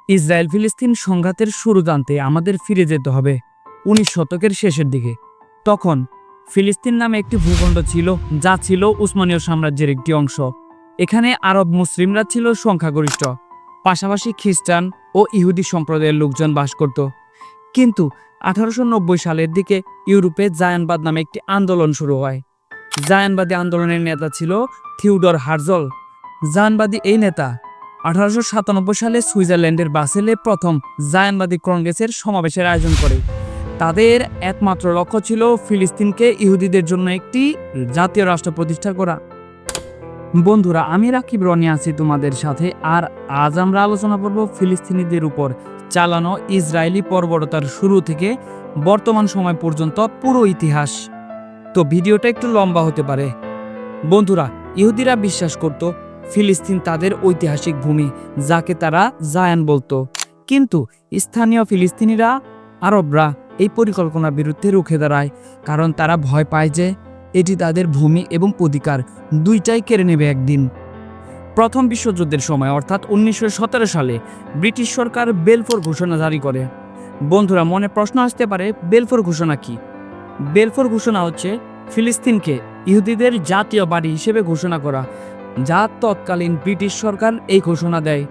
Israel ফিলিস্তিন সংঘাতের শুরু জানতে আমাদের ফিরে যেতে হবে ১৯ শতকের শেষের দিকে। তখন ফিলিস্তিন নামে একটি ভূখণ্ড ছিল, যা ছিল উসমানীয় সাম্রাজ্যের একটি অংশ। এখানে আরব মুসলিমরা ছিল সংখ্যাগরিষ্ঠ, পাশাপাশি খ্রিস্টান ও ইহুদি সম্প্রদায়ের লোকজন বাস করত। কিন্তু 1890 সালের দিকে ইউরোপে জায়ানবাদ নামে একটি আন্দোলন শুরু হয়। জায়ানবাদী আন্দোলনের নেতা ছিল থিওডর হার্জল। জায়ানবাদী এই নেতা 1897 সালে সুইজারল্যান্ডের বাসেলে প্রথম জায়ানবাদী কংগ্রেসের সমাবেশের আয়োজন করে। তাদের একমাত্র লক্ষ্য ছিল ফিলিস্তিনকে ইহুদিদের জন্য একটি জাতীয় রাষ্ট্র প্রতিষ্ঠা করা। বন্ধুরা, আমি রাকিব রনি আছি তোমাদের সাথে, আর আজ আমরা আলোচনা করব ফিলিস্তিনিদের উপর চালানো ইসরায়েলি বর্বরতার শুরু থেকে বর্তমান সময় পর্যন্ত পুরো ইতিহাস। তো ভিডিওটা একটু লম্বা হতে পারে। বন্ধুরা, ইহুদিরা বিশ্বাস করত ফিলিস্তিন তাদের ঐতিহাসিক ভূমি, যাকে তারা জায়ান বলতো। কিন্তু স্থানীয় ফিলিস্তিনিরা, আরবরা এই পরিকল্পনার বিরুদ্ধে রুখে দাঁড়ায়, কারণ তারা ভয় পায় যে এটি তাদের ভূমি এবং অধিকার দুইটাই কেড়ে নেবে একদিন। প্রথম বিশ্বযুদ্ধের সময় অর্থাৎ 1917 সালে ব্রিটিশ সরকার বেলফোর ঘোষণা জারি করে। বন্ধুরা, মনে প্রশ্ন আসতে পারে, বেলফোর ঘোষণা কি? বেলফোর ঘোষণা হচ্ছে ফিলিস্তিনকে ইহুদিদের জাতীয় বাড়ি হিসেবে ঘোষণা করা, যা তৎকালীন ব্রিটিশ সরকার এই ঘোষণা দেয়।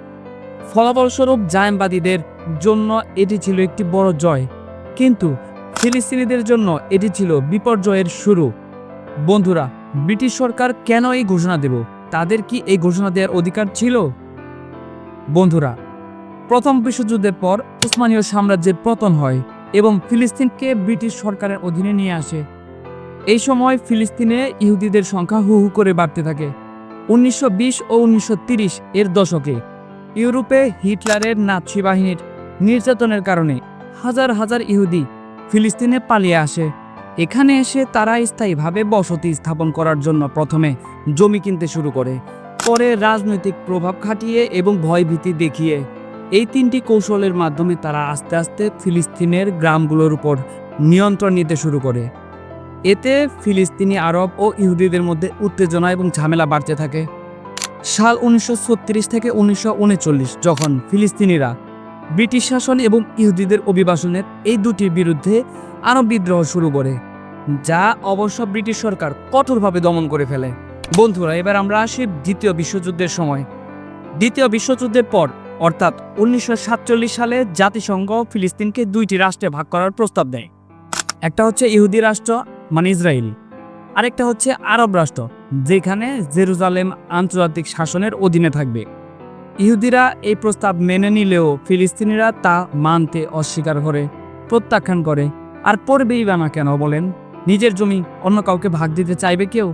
ফলাফলস্বরূপ জায়ানবাদীদের জন্য এটি ছিল একটি বড় জয়, কিন্তু ফিলিস্তিনিদের জন্য এটি ছিল বিপর্যয়ের শুরু। বন্ধুরা, ব্রিটিশ সরকার কেন এই ঘোষণা দেব? তাদের কি এই ঘোষণা দেওয়ার অধিকার ছিল? বন্ধুরা, প্রথম বিশ্বযুদ্ধের পর উসমানীয় সাম্রাজ্যের পতন হয় এবং ফিলিস্তিনকে ব্রিটিশ সরকারের অধীনে নিয়ে আসে। এই সময় ফিলিস্তিনে ইহুদিদের সংখ্যা হু হু করে বাড়তে থাকে। 1920 ও 1930 এর দশকে ইউরোপে হিটলারের নাৎসি বাহিনীর নির্যাতনের কারণে হাজার হাজার ইহুদি ফিলিস্তিনে পালিয়ে আসে। এখানে এসে তারা স্থায়ীভাবে বসতি স্থাপন করার জন্য প্রথমে জমি কিনতে শুরু করে, পরে রাজনৈতিক প্রভাব খাটিয়ে এবং ভয়ভীতি দেখিয়ে এই তিনটি কৌশলের মাধ্যমে তারা আস্তে আস্তে ফিলিস্তিনের গ্রামগুলোর উপর নিয়ন্ত্রণ নিতে শুরু করে। এতে ফিলিস্তিনি আরব ও ইহুদিদের মধ্যে উত্তেজনা এবং ঝামেলা বাড়তে থাকে। সাল 1936 থেকে 1939, যখন ফিলিস্তিনিরা ব্রিটিশ শাসন এবং ইহুদিদের অভিবাসনের এই দুটির বিরুদ্ধে আরব বিদ্রোহ শুরু করে, যা অবশ্য ব্রিটিশ সরকার কঠোরভাবে দমন করে ফেলে। বন্ধুরা, এবার আমরা আসি দ্বিতীয় বিশ্বযুদ্ধের সময়। দ্বিতীয় বিশ্বযুদ্ধের পর অর্থাৎ 1947 সালে জাতিসংঘ ফিলিস্তিনকে দুইটি রাষ্ট্রে ভাগ করার প্রস্তাব দেয়। একটা হচ্ছে ইহুদি রাষ্ট্র মানে ইসরায়েল, আরেকটা হচ্ছে আরব রাষ্ট্র, যেখানে জেরুজালেম আন্তর্জাতিক শাসনের অধীনে থাকবে। ইহুদিরা এই প্রস্তাব মেনে নিলেও ফিলিস্তিনিরা তা মানতে অস্বীকার করে, প্রত্যাখ্যান করে। আর পড়বেই বা না কেন বলেন? নিজের জমি অন্য কাউকে ভাগ দিতে চাইবে কেউ?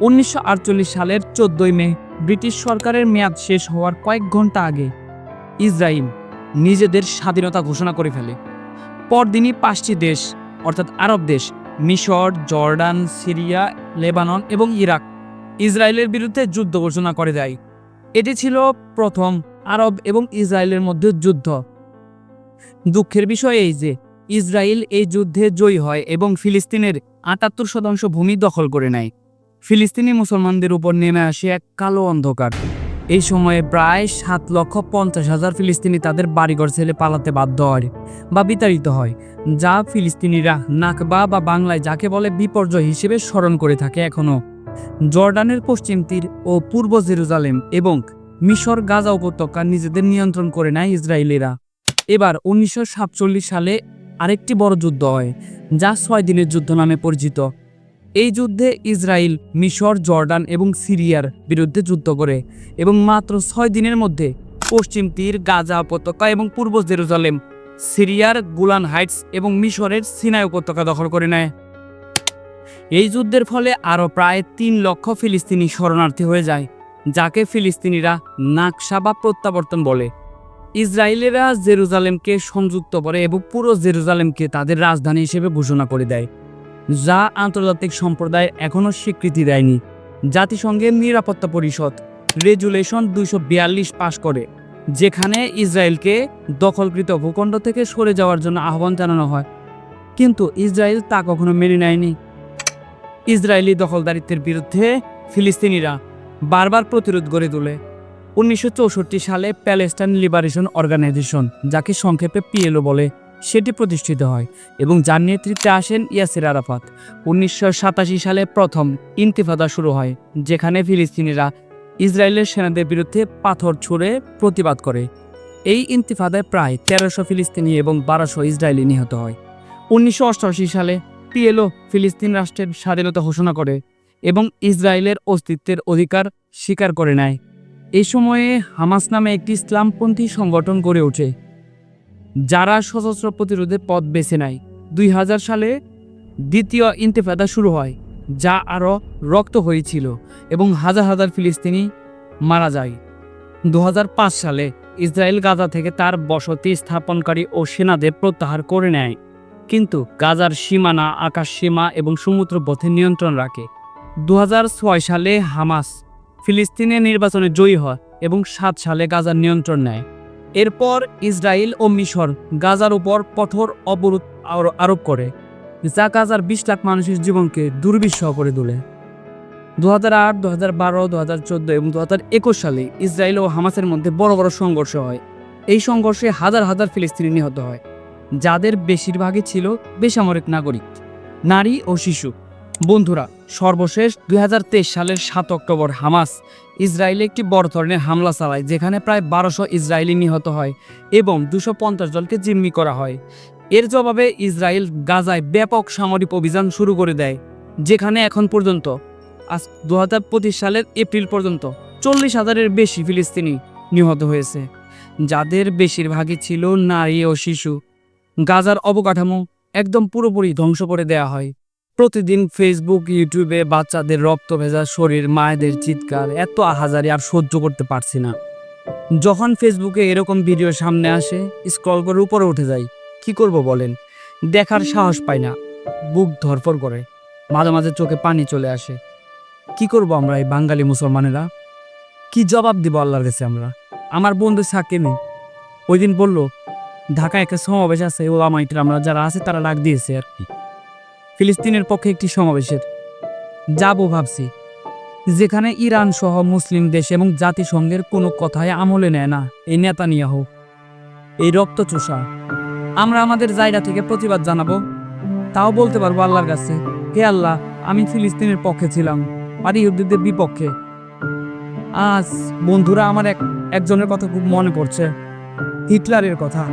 1948 সালের 14 মে ব্রিটিশ সরকারের মেয়াদ শেষ হওয়ার কয়েক ঘন্টা আগে ইসরায়েল নিজেদের স্বাধীনতা ঘোষণা করে ফেলে। পরদিনই 5টি দেশ অর্থাৎ আরব দেশ, মিশর, জর্ডান, সিরিয়া, লেবানন এবং ইরাক ইসরায়েলের বিরুদ্ধে যুদ্ধ ঘোষণা করে দেয়। এটি ছিল প্রথম আরব এবং ইসরায়েলের মধ্যে যুদ্ধ। দুঃখের বিষয় এই যে ইসরায়েল এই যুদ্ধে জয়ী হয় এবং ফিলিস্তিনের 78% ভূমি দখল করে নেয়। ফিলিস্তিনি মুসলমানদের উপর নেমে আসে এক কালো অন্ধকার। এই সময়ে প্রায় 7,50,000 ফিলিস্তিনি তাদের বাড়িঘর ছেড়ে পালাতে বাধ্য হয় বা বিতাড়িত হয়, যা ফিলিস্তিনিরা নাকবা বা বাংলায় যাকে বলে বিপর্যয় হিসেবে স্মরণ করে থাকে এখনও। জর্ডানের পশ্চিম তীর ও পূর্ব জেরুজালেম এবং মিশর গাজা উপত্যকা নিজেদের নিয়ন্ত্রণ করে নেয় ইসরায়েলিরা। এবার 1947 সালে আরেকটি বড় যুদ্ধ হয়, যা 6 দিনের যুদ্ধ নামে পরিচিত। এই যুদ্ধে ইসরায়েল মিশর, জর্ডান এবং সিরিয়ার বিরুদ্ধে যুদ্ধ করে এবং মাত্র 6 দিনের মধ্যে পশ্চিম তীর, গাজা উপত্যকা এবং পূর্ব জেরুজালেম, সিরিয়ার গোলান হাইটস এবং মিশরের সিনাই উপত্যকা দখল করে নেয়। এই যুদ্ধের ফলে আরও প্রায় 3 লক্ষ ফিলিস্তিনি শরণার্থী হয়ে যায়, যাকে ফিলিস্তিনিরা নাকশা বা প্রত্যাবর্তন বলে। ইসরায়েলিরা জেরুজালেমকে সংযুক্ত করে এবং পুরো জেরুজালেমকে তাদের রাজধানী হিসেবে ঘোষণা করে দেয়, যা আন্তর্জাতিক সম্প্রদায় এখনও স্বীকৃতি দেয়নি। জাতিসংঘের নিরাপত্তা পরিষদ রেজুলেশন 242 পাশ করে, যেখানে ইসরায়েলকে দখলকৃত ভূখণ্ড থেকে সরে যাওয়ার জন্য আহ্বান জানানো হয়, কিন্তু ইসরায়েল তা কখনো মেনে নেয়নি। ইসরায়েলি দখলদারিত্বের বিরুদ্ধে ফিলিস্তিনিরা বারবার প্রতিরোধ গড়ে তোলে। 1964 সালে প্যালেস্টাইন লিবারেশন অর্গানাইজেশন, যাকে সংক্ষেপে পিএলও বলে, সেটি প্রতিষ্ঠিত হয় এবং যার নেতৃত্বে আসেন ইয়াসির আরাফাত। 1987 সালে প্রথম ইন্তিফাদা শুরু হয়, যেখানে ফিলিস্তিনিরা ইসরায়েলের সেনাদের বিরুদ্ধে পাথর ছুঁড়ে প্রতিবাদ করে। এই ইন্তিফাদায় প্রায় 1300 ফিলিস্তিনি এবং 1200 ইসরায়েলি নিহত হয়। 1988 সালে পিএলও ফিলিস্তিন রাষ্ট্রের স্বাধীনতা ঘোষণা করে এবং ইসরায়েলের অস্তিত্বের অধিকার স্বীকার করে নেয়। এই সময়ে হামাস নামে একটি ইসলামপন্থী সংগঠন গড়ে ওঠে, যারা সশস্ত্র প্রতিরোধের পথ বেছে নেয়। 2000 সালে দ্বিতীয় ইন্তিফাদা শুরু হয়, যা আরও রক্ত হয়েছিল এবং হাজার হাজার ফিলিস্তিনি মারা যায়। 2005 সালে ইসরায়েল গাজা থেকে তার বসতি স্থাপনকারী ও সেনাদের প্রত্যাহার করে নেয়, কিন্তু গাজার সীমানা, আকাশ সীমা এবং সমুদ্র পথে নিয়ন্ত্রণ রাখে। 2006 সালে হামাস ফিলিস্তিনে নির্বাচনে জয়ী হয় এবং 7 সালে গাজার নিয়ন্ত্রণ নেয়। এরপর ইসরায়েল ও মিশর গাজার উপর কঠোর অবরোধ আরোপ করে, যা গাজার 20 লাখ মানুষের জীবনকে দুর্বিষহ করে তোলে। 2008, 2012, 2014 এবং 2021 সালে ইসরায়েল ও হামাসের মধ্যে বড় বড় সংঘর্ষ হয়। এই সংঘর্ষে হাজার হাজার ফিলিস্তিনি নিহত হয়, যাদের বেশিরভাগই ছিল বেসামরিক নাগরিক, নারী ও শিশু। বন্ধুরা, সর্বশেষ 2023 সালের 7 অক্টোবর হামাস ইসরায়েলে একটি বড় ধরনের হামলা চালায়, যেখানে প্রায় 1200 ইসরায়েলি নিহত হয় এবং 250 জনকে জিম্মি করা হয়। এর জবাবে ইসরায়েল গাজায় ব্যাপক সামরিক অভিযান শুরু করে দেয়, যেখানে এখন পর্যন্ত 2025 সালের এপ্রিল পর্যন্ত 40,000-এর বেশি ফিলিস্তিনি নিহত হয়েছে, যাদের বেশিরভাগই ছিল নারী ও শিশু। গাজার অবকাঠামো একদম পুরোপুরি ধ্বংস করে দেয়া হয়। প্রতিদিন ফেসবুক, ইউটিউবে বাচ্চাদের রক্ত ভেজা শরীর, মায়েদের চিৎকার, এত আহাজারি আর সহ্য করতে পারছি না। যখন ফেসবুকে এরকম ভিডিও সামনে আসে, স্ক্রল করে উপরে উঠে যাই। কি করব বলেন? দেখার সাহস পাই না, বুক ধরফর করে, মাঝে মাঝে চোখে পানি চলে আসে। কি করব আমরা এই বাঙালি মুসলমানেরা? কি জবাব দিব আল্লাহর কাছে আমরা? আমার বন্ধু সাকিনি ওই দিন বলল, ঢাকায় একটা সমাবেশ আছে, ও আমাইটার আমরা যারা আছে তারা ডাক দিয়েছে আর কি, ফিলিস্তিনের পক্ষে একটি সমাবেশের। যাবো ভাবছি, যেখানে ইরান সহ মুসলিম দেশ এবং জাতিসংঘের কোনো কথায় আমলে নেয় না এই নেতানিয়াহু, এই রক্তচোষা। আমরা আমাদের জায়গা থেকে প্রতিবাদ জানাবো, তাও বলতে পারবো আল্লাহর কাছে, হে আল্লাহ, আমি ফিলিস্তিনের পক্ষে ছিলাম আর ইহুদিদের বিপক্ষে। আজ বন্ধুরা, আমার একজনের কথা খুব মনে পড়ছে, হিটলারের কথা।